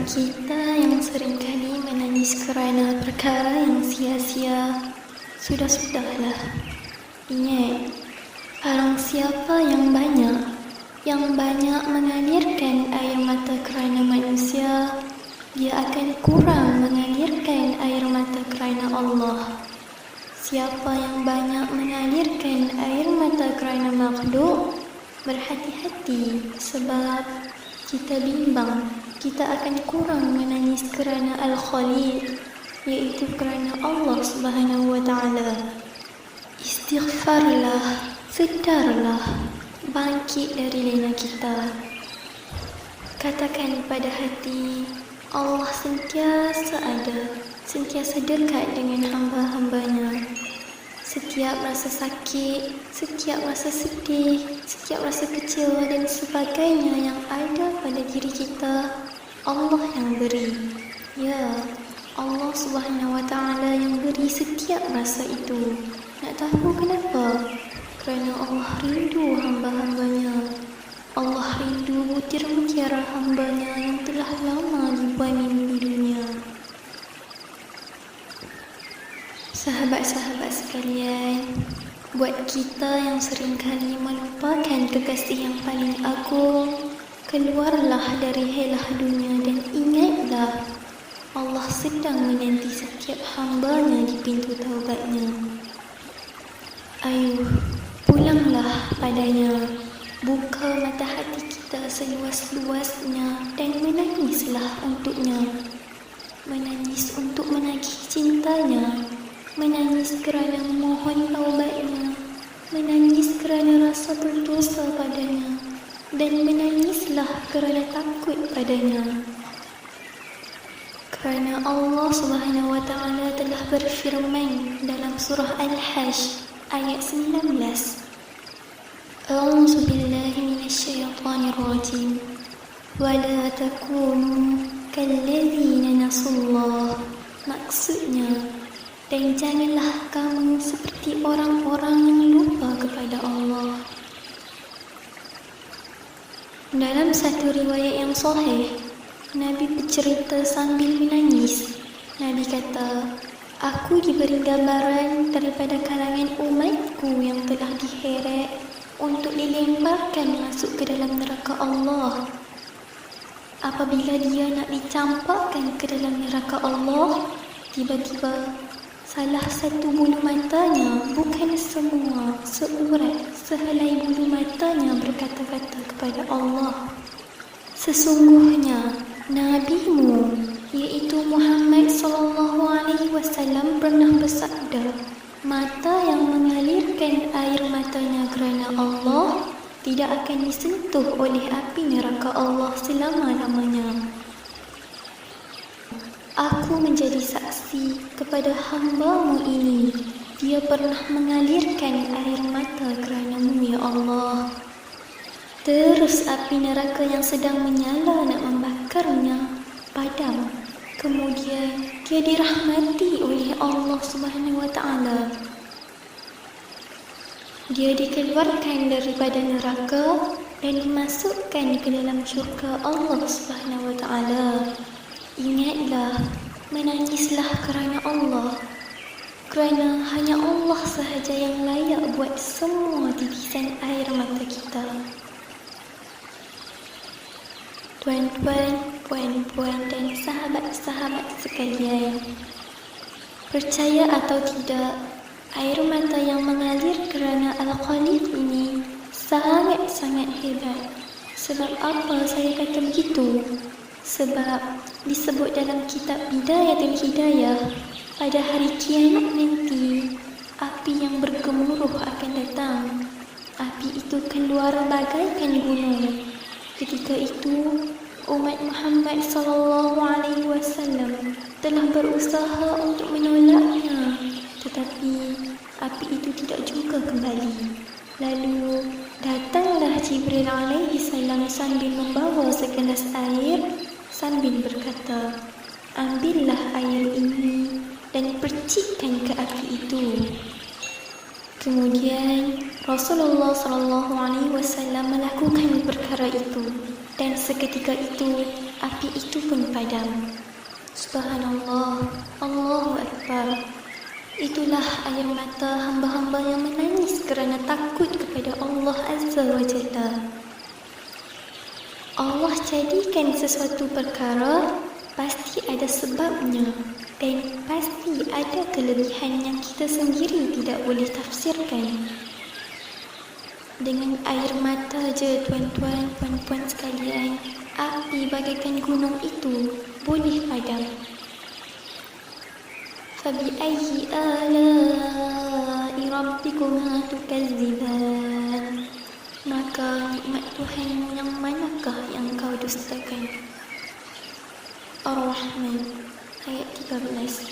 Kita yang seringkali menangis kerana perkara yang sia-sia, sudah-sudahlah. Ingat, barang siapa yang banyak mengalirkan air mata kerana manusia, dia akan kurang mengalirkan air mata kerana Allah. Siapa yang banyak mengalirkan air mata kerana makhluk, berhati-hati sebab kita bimbang kita akan kurang menangis kerana Al-Khaliq, iaitu kerana Allah Subhanahu wa Ta'ala. Istighfarlah, sedarlah, bangkit dari lena kita. Katakan pada hati, Allah sentiasa ada, sentiasa dekat dengan hamba-hambanya. Setiap rasa sakit, setiap rasa sedih, setiap rasa kecewa dan sebagainya yang ada pada diri kita, Allah yang beri. Ya, Allah Subhanahu wa Ta'ala yang beri setiap rasa itu. Nak tahu kenapa? Kerana Allah rindu hamba-hambanya. Allah rindu mutiara-mutiara hambanya yang telah lama dibuang di dunia. Sahabat-sahabat sekalian, buat kita yang seringkali melupakan kekasih yang paling agung, keluarlah dari helah dunia dan ingatlah Allah sedang menanti setiap hambanya di pintu taubatnya. Ayo, pulanglah padanya, buka mata hati kita seluas-luasnya dan menangislah untuknya. Menangis untuk menagih cintanya, menangis kerana memohon taubatnya, menangis kerana rasa berdosa padanya, dan menangislah kerana takut padanya. Kerana Allah Subhanahu wa Ta'ala telah berfirman dalam surah Al-Hajj ayat 19. A'udzu billahi minasyaitonir rajim. Wa la takunu kalladzina nasullah. Maksudnya, dan janganlah kamu seperti orang-orang yang lupa kepada Allah. Dalam satu riwayat yang sahih, Nabi bercerita sambil menangis. Nabi kata, aku diberi gambaran daripada kalangan umatku yang telah diheret untuk dilemparkan masuk ke dalam neraka Allah. Apabila dia nak dicampakkan ke dalam neraka Allah, tiba-tiba salah satu bulu matanya, bukan semua, seurat, sehelai bulu matanya berkata-kata kepada Allah, sesungguhnya Nabimu, iaitu Muhammad SAW pernah bersabda, mata yang mengalirkan air matanya kerana Allah tidak akan disentuh oleh api neraka Allah selama-lamanya. Aku menjadi saksi kepada hamba-Mu ini. Dia pernah mengalirkan air mata kerana-Mu, ya Allah. Terus api neraka yang sedang menyala nak membakarnya padam. Kemudian dia dirahmati oleh Allah Subhanahu wa Ta'ala. Dia dikeluarkan daripada neraka dan dimasukkan ke dalam syurga Allah Subhanahu wa Ta'ala. Ingatlah, menangislah kerana Allah. Kerana hanya Allah sahaja yang layak buat semua titisan air mata kita. Tuan-tuan, puan-puan dan sahabat-sahabat sekalian, percaya atau tidak, air mata yang mengalir kerana Al-Khaliq ini sangat-sangat hebat. Sebab apa saya kata begitu? Sebab disebut dalam kitab Bidayatul Hidayah, pada hari kiamat nanti, api yang bergemuruh akan datang. Api itu keluar bagaikan gunung. Ketika itu, umat Muhammad SAW telah berusaha untuk menolaknya, tetapi api itu tidak juga kembali. Lalu datanglah Jibril alaihi salam sambil membawa segelas air sambil berkata, ambillah air ini dan percikkan ke api itu. Kemudian Rasulullah SAW melakukan perkara itu. Dan seketika itu, api itu pun padam. Subhanallah, Allahu Akbar. Itulah air mata hamba-hamba yang menangis kerana takut kepada Allah Azza wa Jalla. Allah jadikan sesuatu perkara, pasti ada sebabnya dan pasti ada kelebihan yang kita sendiri tidak boleh tafsirkan. Dengan air mata je tuan-tuan, puan-puan sekalian, api bagaikan gunung itu boleh padam. فَبِأَيِّ آلَاءِ رَبِّكُمَا تُكَذِّبَانِ. Maka nikmat Tuhan yang manakah yang kau dustakan? Ar-Rahman ayat 13.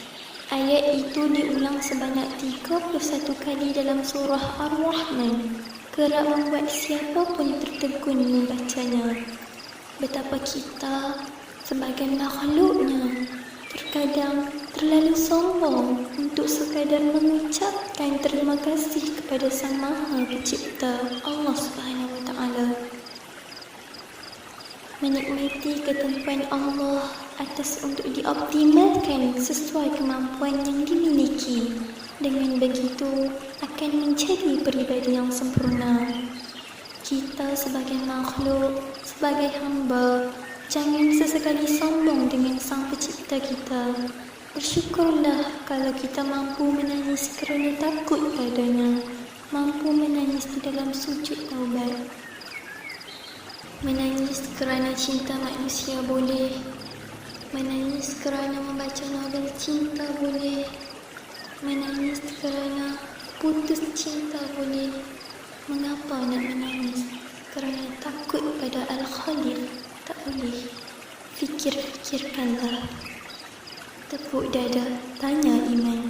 Ayat itu diulang sebanyak 31 kali dalam surah Ar-Rahman, kerap membuat siapa pun tertegun membacanya. Betapa kita sebagai makhluknya terkadang terlalu sombong untuk sekadar mengucapkan terima kasih kepada Sang Maha Pencipta Allah Subhanahu wa Ta'ala. Menikmati ketentuan Allah atas untuk dioptimalkan sesuai kemampuan yang dimiliki. Dengan begitu akan menjadi pribadi yang sempurna. Kita sebagai makhluk, sebagai hamba, jangan sesekali sombong dengan Sang Pencipta kita. Bersyukurlah kalau kita mampu menangis kerana takut padanya, mampu menangis di dalam sujud taubat. Menangis kerana cinta manusia boleh, menangis kerana membaca novel cinta boleh, menangis kerana putus cinta boleh. Mengapa nak menangis? Kerana takut pada Al-Khaliq? Tak boleh. Fikir-fikirkanlah. Tepuk dada, tanya iman.